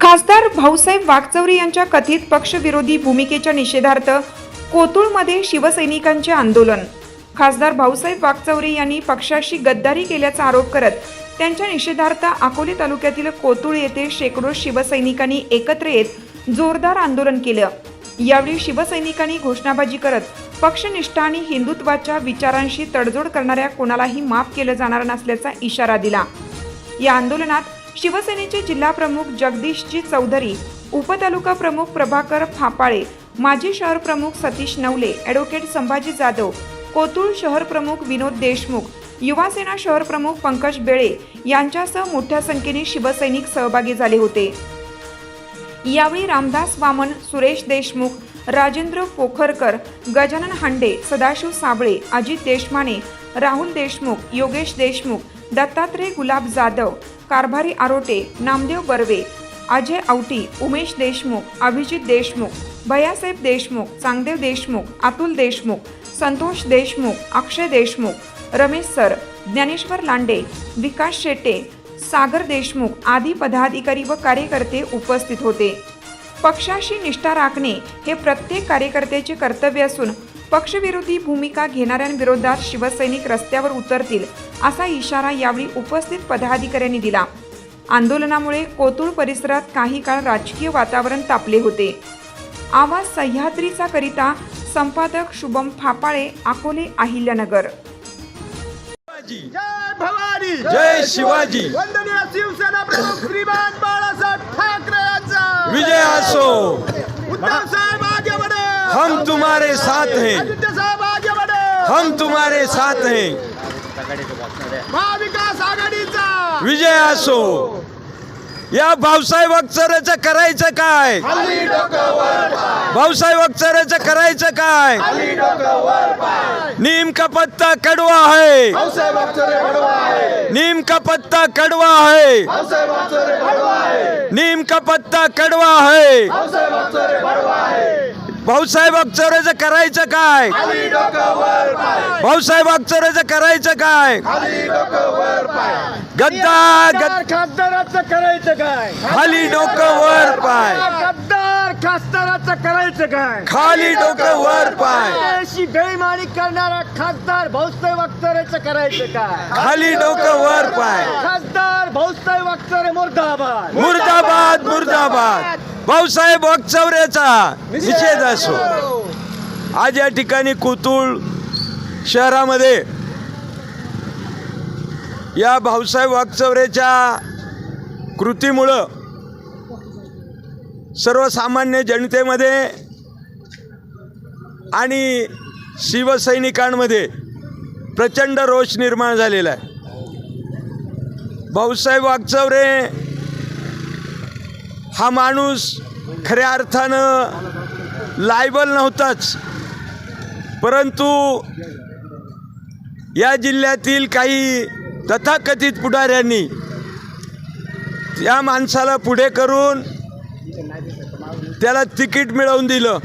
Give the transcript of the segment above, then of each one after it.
खासदार भाऊसाहेब वागचौरे यांच्या कथित पक्षविरोधी भूमिकेच्या निषेधार्थ कोतुळमध्ये शिवसैनिकांचे आंदोलन। खासदार भाऊसाहेब वागचौरे यांनी पक्षाशी गद्दारी केल्याचा आरोप करत त्यांच्या निषेधार्थ अकोले तालुक्यातील कोतुळ येथे शेकडो शिवसैनिकांनी एकत्र येत जोरदार आंदोलन केलं। यावेळी शिवसैनिकांनी घोषणाबाजी करत पक्षनिष्ठ आणि हिंदुत्वाच्या विचारांशी तडजोड करणाऱ्या कोणालाही माफ केलं जाणार नसल्याचा इशारा दिला। या आंदोलनात शिवसेनेचे जिल्हा प्रमुख जगदीशजी चौधरी, उपतालुका प्रमुख प्रभाकर फापाळे, माजी शहर प्रमुख सतीश नवले, ॲडव्होकेट संभाजी जाधव, कोतुळ शहर प्रमुख विनोद देशमुख, युवा सेना शहर प्रमुख पंकज बेळे यांच्यासह मोठ्या संख्येने शिवसैनिक सहभागी झाले होते। यावेळी रामदास वामन, सुरेश देशमुख, राजेंद्र पोखरकर, गजानन हांडे, सदाशिव साबळे, अजित देशमाने, राहुल देशमुख, योगेश देशमुख, दत्तात्रय गुलाब जाधव, कारभारी आरोटे, नामदेव बर्वे, अजय आवटी, उमेश देशमुख, अभिजित देशमुख, भैयासाहेब देशमुख, चांगदेव देशमुख, अतुल देशमुख, संतोष देशमुख, अक्षय देशमुख, रमेश सर, ज्ञानेश्वर लांडे, विकास शेटे, सागर देशमुख आदी पदाधिकारी व कार्यकर्ते उपस्थित होते। पक्षाशी निष्ठा राखणे हे प्रत्येक कार्यकर्त्याचे कर्तव्य असून पक्षविरोधी भूमिका घेणाऱ्यांविरोधात शिवसैनिक रस्त्यावर उतरतील असा इशारा यावेळी उपस्थित पदाधिकाऱ्यांनी दिला। आंदोलनामुळे कोतुळ परिसरात काही काळ राजकीय वातावरण तापले होते। आवाज सह्याद्रीचा करिता संपादक शुभम फापाळे, अकोले, अहिल्यानगर। जय भवानी, जय शिवाजी, वंदनीय शिवसेना प्रमुख श्रीमान बाळासाहेब ठाकरे यांचा विजय असो। उद्धव साहेब आगे बढ़े, हम तुम्हारे साथ हैं, आदित्य साहेब आगे बढ़े, हम तुम्हारे साथ हैं। महाविकास आघाडीचा विजय असो। या भाऊसाहेब वागचौरेचं करायचं काय? भाऊसाहेब वागचौरेचं करायचं काय? नीम का पत्ता कड़वा है, नीम का पत्ता कड़वा है, नीम का पत्ता कड़वा है। भाऊसाहेब वागचौरेचं करायचं काय? भाऊसाहेब वागचौरेचं करायचं काय? गद्दार खासदाराचं करायचं काय? खाली डोकं वर पाय, गद्दार खासदाराचं करायचं काय? खाली डोकं वर पाय, अशी बेईमानी करणारा खासदार भाऊसाहेब वागचौरेचं करायचं काय? खाली डोकं वर पाय। खासदार भाऊसाहेब वागचौरे मुर्दाबाद, मुर्दाबाद, मुर्दाबाद। भाऊसाहेब वागचौरेचा निषेध असो। आज या ठिकाणी कोतुळ शहरामध्ये या भाऊसाहेब वागचौरेच्या कृतीमुळं सर्वसामान्य जनतेमध्ये आणि शिवसैनिकांमध्ये प्रचंड रोष निर्माण झालेला आहे। भाऊसाहेब वागचौरे हा माणूस खऱ्या अर्थानं लायबल नव्हताच, परंतु या जिल्ह्यातील काही तथाकथित पुढाऱ्यांनी त्या माणसाला पुढे करून त्याला तिकीट मिळवून दिलं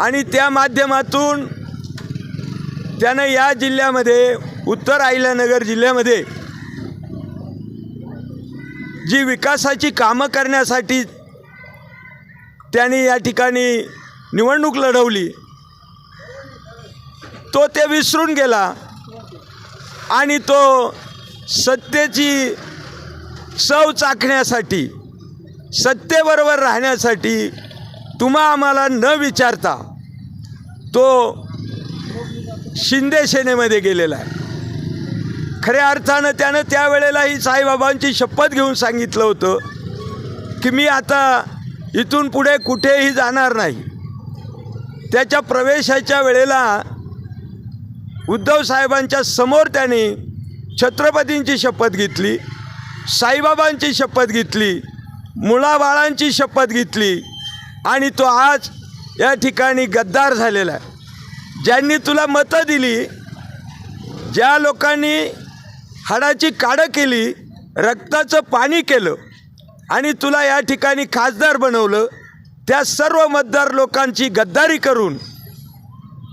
आणि त्या माध्यमातून त्यानं या जिल्ह्यामध्ये, उत्तर अहिल्यानगर जिल्ह्यामध्ये जी विकासाची कामं करण्यासाठी त्यांनी या ठिकाणी निवडणूक लढवली, तो ते विसरून गेला आणि तो सत्तेची चव चाखण्यासाठी, सत्तेबरोबर राहण्यासाठी तुम्हा आम्हाला न विचारता तो शिंदे सेनेमध्ये गेलेला आहे। खऱ्या अर्थानं त्यानं त्यावेळेलाही साईबाबांची शपथ घेऊन सांगितलं होतं की मी आता इथून पुढे कुठेही जाणार नाही। त्याच्या प्रवेशाच्या वेळेला उद्धव साहेबांच्या समोर त्यांनी छत्रपतींची शपथ घेतली, साईबाबांची शपथ घेतली, मुळाबाळांची शपथ घेतली आणि तो आज या ठिकाणी गद्दार झालेला आहे। ज्यांनी तुला मतं दिली, ज्या लोकांनी हाडाची काढं केली, रक्ताचं पाणी केलं आणि तुला या ठिकाणी खासदार बनवलं, त्या सर्व मतदार लोकांची गद्दारी करून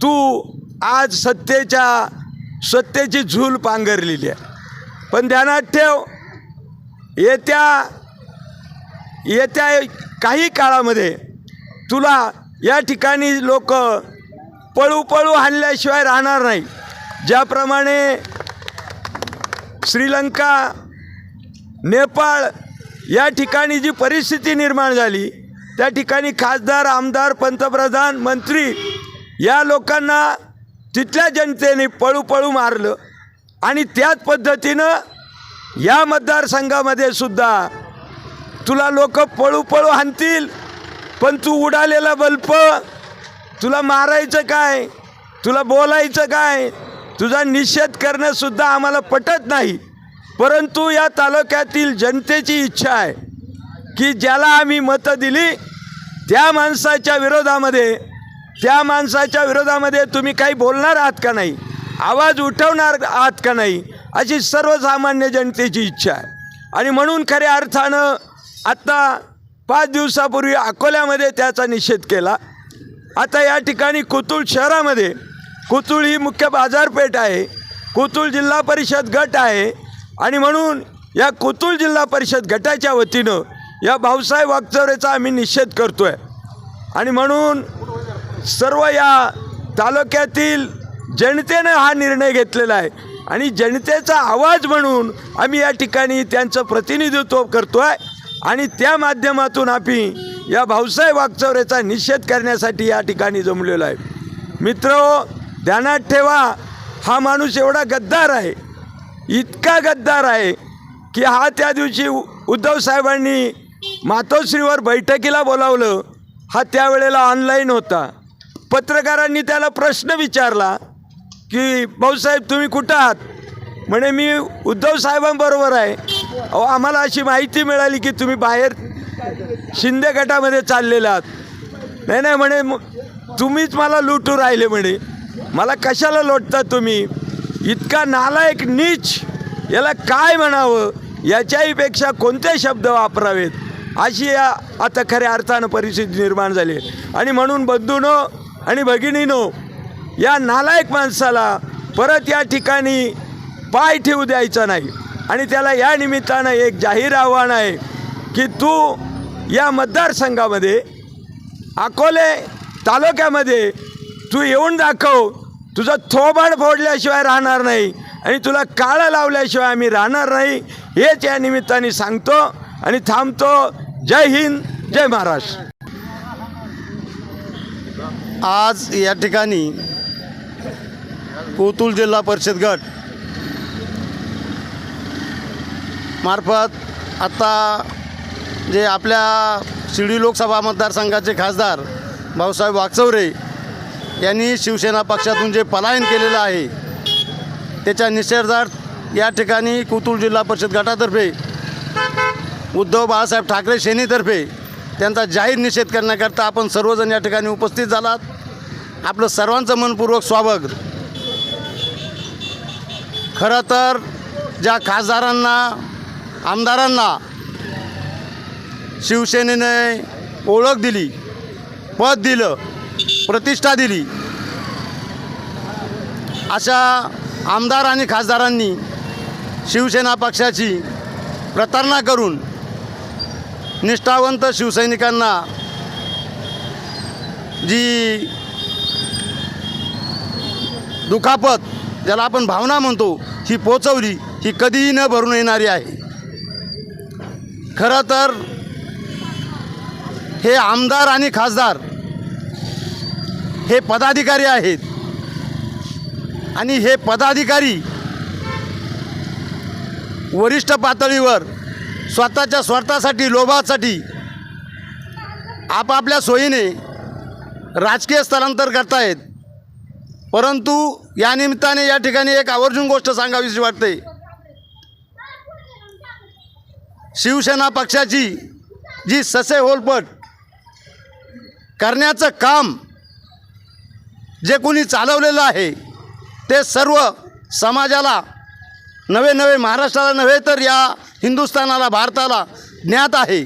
तू आज सत्तेची झूल पांघरलेली आहे। पण ध्यानात ठेव, येत्या येत्या काही काळामध्ये तुला या ठिकाणी लोक पळू हाणल्याशिवाय राहणार नाही. ज्याप्रमाणे श्रीलंका, नेपाळ या ठिकाणी जी परिस्थिती निर्माण झाली, त्या ठिकाणी खासदार, आमदार, पंतप्रधान, मंत्री या लोकांना तिथल्या जनतेने पळू मारलं. आणि त्याच पद्धतीनं या मतदारसंघामध्ये सुद्धा तुला लोक पळू हाणतील, पण तू उडालेला बल्ब, तुला मारायचं काय, तुला बोलायचं काय, तुझा निषेध करणंसुद्धा आम्हाला पटत नाही. परंतु या तालुक्यातील जनतेची इच्छा आहे की ज्याला आम्ही मतं दिली त्या माणसाच्या विरोधामध्ये तुम्ही काही बोलणार आहात का नाही, आवाज उठवणार आहात का नाही, अशी सर्वसामान्य जनतेची इच्छा आहे. आणि म्हणून खऱ्या अर्थानं आत्ता 5 दिवसापूर्वी अकोल्यामध्ये त्याचा निषेध केला. आता या ठिकाणी कोतुळ शहरामध्ये, कोतुळ ही मुख्य बाजारपेठ आहे, कोतुळ जिल्हा परिषद गट आहे. आणि म्हणून या कोतुळ जिल्हा परिषद गटाच्या वतीनं या भाऊसाहेब वागचौरेचा आम्ही निषेध करतो आहे. आणि म्हणून सर्व या तालुक्यातील जनतेनं हा निर्णय घेतलेला आहे आणि जनतेचा आवाज म्हणून आम्ही या ठिकाणी त्यांचं प्रतिनिधित्व करतो आहे. आणि त्या माध्यमातून आम्ही या भाऊसाहेब वागचौरेचा निषेध करण्यासाठी या ठिकाणी जमलेलो आहे. मित्रहो, ध्यानात ठेवा, हा माणूस एवढा गद्दार आहे, इतका गद्दार आहे की हा त्या दिवशी उद्धव साहेबांनी मातोश्रीवर बैठकीला बोलावलं. हा त्यावेळेला ऑनलाईन होता. पत्रकारांनी त्याला प्रश्न विचारला की भाऊसाहेब तुम्ही कुठं आहात? म्हणे मी उद्धव साहेबांबरोबर आहे. अहो, आम्हाला अशी माहिती मिळाली की तुम्ही बाहेर शिंदे गटामध्ये चाललेला आहात. नाही म्हणे, तुम्हीच मला लुटू राहिले म्हणे. मला कशाला लोटता तुम्ही? इतका नालायक, नीच, याला काय म्हणावं, याच्याही पेक्षा कोणते शब्द वापरावेत अशी आता खऱ्या अर्थानं परिस्थिती निर्माण झाली. आणि म्हणून बंधूंनो आणि भगिनींनो, या नालायक माणसाला परत या ठिकाणी पाय ठेवू द्यायचा नाही. आणि त्याला या निमित्तानं एक जाहीर आव्हान आहे की तू या मतदारसंघामध्ये, अकोले तालुक्यामध्ये तू येऊन दाखव. तुझं थोबाड फोडल्याशिवाय राहणार नाही आणि तुला काळं लावल्याशिवाय आम्ही राहणार नाही, हेच या निमित्ताने सांगतो आणि थांबतो. जय हिंद, जय महाराष्ट्र. आज या ठिकाणी कोतुळ जिल्हा परिषद गट मार्फत आता जे आपल्या शिर्डी लोकसभा मतदारसंघाचे खासदार भाऊसाहेब वागचौरे यांनी शिवसेना पक्षातून जे पलायन केलेलं आहे त्याच्या निषेधार्थ या ठिकाणी कोतुळ जिल्हा परिषद गटातर्फे उद्धव बाळासाहेब ठाकरे सेनेतर्फे त्यांचा जाहीर निषेध करण्याकरता आपण सर्वजण या ठिकाणी उपस्थित झालात. आपलं सर्वांचं मनपूर्वक स्वागत. खरं तर ज्या खासदारांना, आमदारांना शिवसेनेने ओळख दिली, पद दिलं, प्रतिष्ठा दिली, अशा आमदार आणि खासदारांनी शिवसेना पक्षाची प्रतारणा करून निष्ठावंत शिवसैनिकांना जी दुखापत, ज्याला आपण भावना म्हणतो, ही पोचवली, ही कधीही न भरून येणारी आहे. खरं तर हे आमदार आणि खासदार हे पदाधिकारी आहेत आणि हे पदाधिकारी वरिष्ठ पातळीवर स्वतःच्या स्वार्थासाठी, लोभासाठी आपापल्या सोयीने राजकीय स्थलांतर करतायत. परंतु या निमित्ताने या ठिकाणी एक आवर्जून गोष्ट सांगावीशी वाटते. शिवसेना पक्षाची जी ससे होलपट करण्याचं काम जे कोणी चालवलेलं आहे ते सर्व समाजाला नवे महाराष्ट्राला नव्हे तर या हिंदुस्थानाला, भारताला ज्ञात आहे.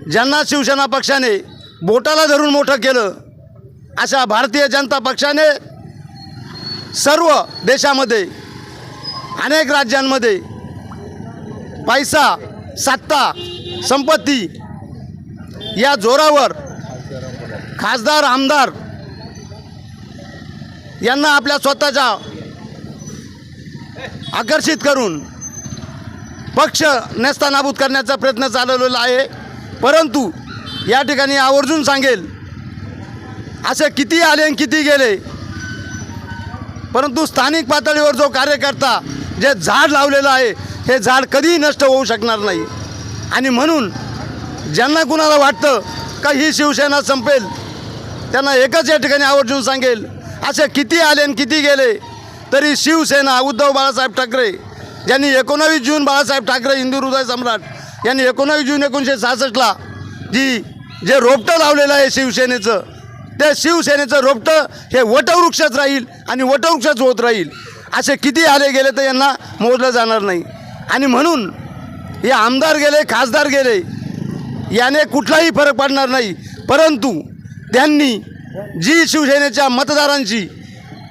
ज्यांना शिवसेना पक्षाने बोटाला धरून मोठं केलं अशा भारतीय जनता पक्षाने सर्व देशामध्ये, अनेक राज्यांमध्ये पैसा, सत्ता, संपत्ती या जोरावर खासदार, आमदार यांना आपल्या स्वतःच्या आकर्षित करून पक्ष नेस्तनाबूत करण्याचा प्रयत्न चालवलेला आहे. परंतु या ठिकाणी आवर्जून सांगेल, असे किती आले आणि किती गेले, परंतु स्थानिक पातळीवर जो कार्यकर्ता जे झाड लावलेलं आहे हे झाड कधीही नष्ट होऊ शकणार नाही. आणि म्हणून ज्यांना कुणाला वाटतं का ही शिवसेना संपेल, त्यांना एकच या ठिकाणी आवर्जून सांगेल, असे किती आले आणि किती गेले तरी शिवसेना, उद्धव बाळासाहेब ठाकरे ज्यांनी 19 जून बाळासाहेब ठाकरे हिंदू हृदय सम्राट यांनी 19 जून 1966ला जे रोपटं लावलेलं आहे शिवसेनेचं, त्या शिवसेनेचं रोपटं हे वटवृक्षच राहील आणि वटवृक्षच होत राहील. असे किती आले गेले तर यांना मोजलं जाणार नाही. आणि म्हणून हे आमदार गेले, खासदार गेले, याने कुठलाही फरक पडणार नाही. परंतु त्यांनी जी शिवसेनेच्या मतदारांची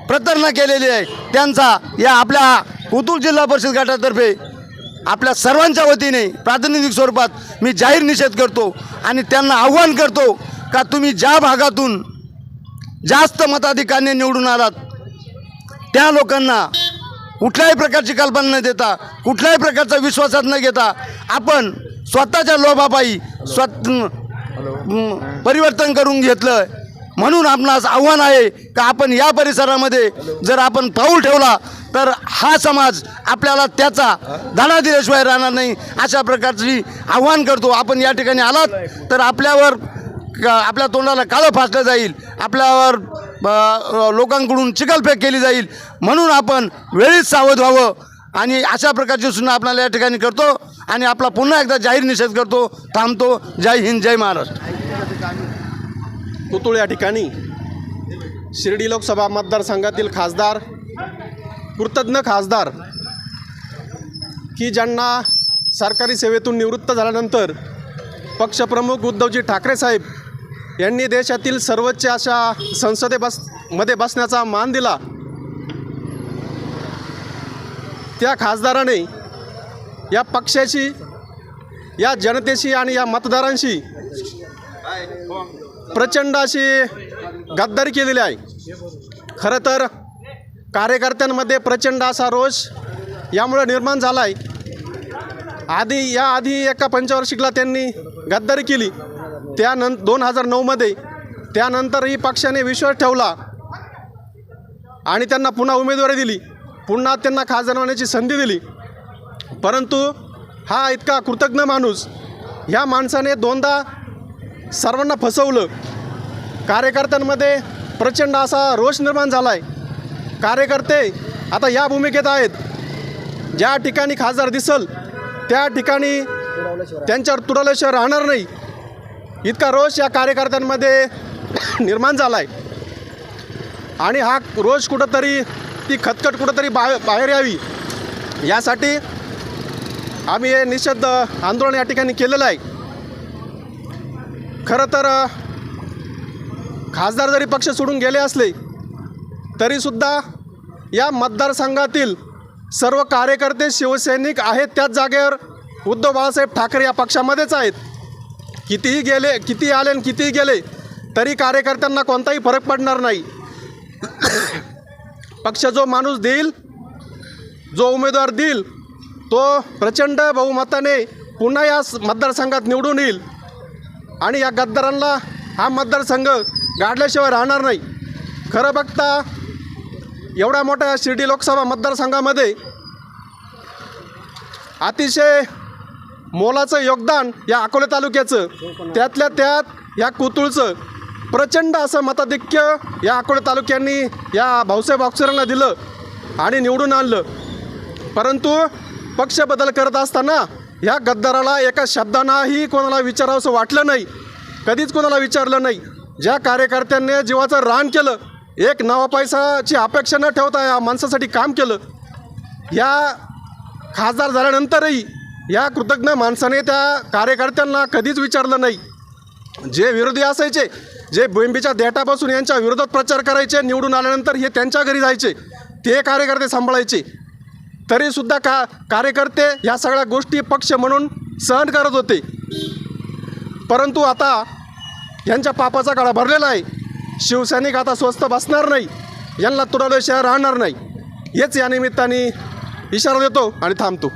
प्रतारणा केलेली आहे त्यांचा या आपल्या कोथरूड जिल्हा परिषद गटातर्फे आपल्या सर्वांच्या वतीने प्रातिनिधिक स्वरूपात मी जाहीर निषेध करतो आणि त्यांना आव्हान करतो का तुम्ही ज्या भागातून जास्त मताधिकाने निवडून आलात त्या लोकांना कुठल्याही प्रकारची कल्पना न देता, कुठल्याही प्रकारचा विश्वासात न घेता आपण स्वतःच्या लोभापायी परिवर्तन करून घेतलं. म्हणून आपणास आव्हान आहे का आपण या परिसरामध्ये जर आपण पाऊल ठेवला तर हा समाज आपल्याला त्याचा धडा दिल्याशिवाय राहणार नाही. अशा प्रकारची आव्हान करतो. आपण या ठिकाणी आलात तर आपल्या तोंडाला काळं फासलं जाईल, आपल्यावर लोकांकडून चिखलफेक केली जाईल. म्हणून आपण वेळीच सावध व्हावं आणि अशा प्रकारची सूचना आपल्याला या ठिकाणी करतो आणि आपला पुन्हा एकदा जाहीर निषेध करतो. थांबतो. जय हिंद, जय महाराष्ट्र. कोथरूड या ठिकाणी शिर्डी लोकसभा मतदारसंघातील खासदार, कृतज्ञ खासदार की ज्यांना सरकारी सेवेतून निवृत्त झाल्यानंतर पक्षप्रमुख उद्धवजी ठाकरे साहेब यांनी देशातील सर्वोच्च अशा संसदेमध्ये बसण्याचा मान दिला, त्या खासदाराने या पक्षाशी, या जनतेशी आणि या मतदारांशी प्रचंड अशी गद्दारी केलेली आहे. खरं तर कार्यकर्त्यांमध्ये प्रचंड असा रोष यामुळे निर्माण झाला आहे. याआधी एका पंचवार्षिकला त्यांनी गद्दारी केली, 2009मध्ये. त्यानंतरही पक्षाने विश्वास ठेवला आणि त्यांना पुन्हा उमेदवारी दिली, पुन्हा त्यांना खासदार होण्याची संधी दिली. परंतु हा इतका कृतज्ञ माणूस, ह्या माणसाने दोनदा सर्वांना फसवलं. कार्यकर्त्यांमध्ये प्रचंड असा रोष निर्माण झाला आहे. कार्यकर्ते आता या भूमिकेत आहेत, ज्या ठिकाणी खासदार दिसल त्या ठिकाणी त्यांच्यावर तुडवल्याशिवाय राहणार नाही, इतका रोष या कार्यकर्त्यांमध्ये निर्माण झाला आहे. आणि हा रोष कुठंतरी, ती खतखट कुठंतरी बाहेर यावी यासाठी आम्ही हे निषेध आंदोलन या ठिकाणी केलेलं आहे. खरं तर खासदार जरी पक्ष सोडून गेले असले तरीसुद्धा या मतदारसंघातील सर्व कार्यकर्ते शिवसैनिक आहेत त्याच जागेवर उद्धव बाळासाहेब ठाकरे या पक्षामध्येच आहेत. कितीही आले आणि कितीही गेले तरी कार्यकर्त्यांना कोणताही फरक पडणार नाही. पक्ष जो माणूस देईल, जो उमेदवार देईल तो प्रचंड बहुमताने पुन्हा या मतदारसंघात निवडून येईल आणि या गद्दारांना हा मतदारसंघ गाडल्याशिवाय राहणार नाही. खरं बघता एवढ्या मोठ्या शिर्डी लोकसभा मतदारसंघामध्ये अतिशय मोलाचं योगदान या अकोले तालुक्याचं, त्यातल्या त्यात या कोथरूडचं प्रचंड असं मताधिक्य या अकोले तालुक्यांनी या भाऊसाहेब वागचौरेंना दिलं आणि निवडून आणलं. परंतु पक्ष बदल करत असताना ह्या गद्दाराला एका शब्दांनाही कोणाला विचारावंसं वाटलं नाही, कधीच कोणाला विचारलं नाही. ज्या कार्यकर्त्यांनी जीवाचं रान केलं, एक नवा पैसाची अपेक्षा न ठेवता या माणसासाठी काम केलं, या खासदार झाल्यानंतरही या कृतज्ञ माणसाने त्या कार्यकर्त्यांना कधीच विचारलं नाही. जे विरोधी असायचे, जे बिंबीच्या देठापासून यांच्या विरोधात प्रचार करायचे, निवडून आल्यानंतर हे त्यांच्या घरी जायचे, ते कार्यकर्ते सांभाळायचे. तरीसुद्धा कार्यकर्ते ह्या सगळ्या गोष्टी पक्ष म्हणून सहन करत होते. परंतु आता यांच्या पापाचा काळा भरलेला आहे. शिवसैनिक आता स्वस्त बसणार नाही, यांना तुरावल्याशिवाय राहणार नाही. हेच या निमित्ताने इशारा देतो आणि थांबतो.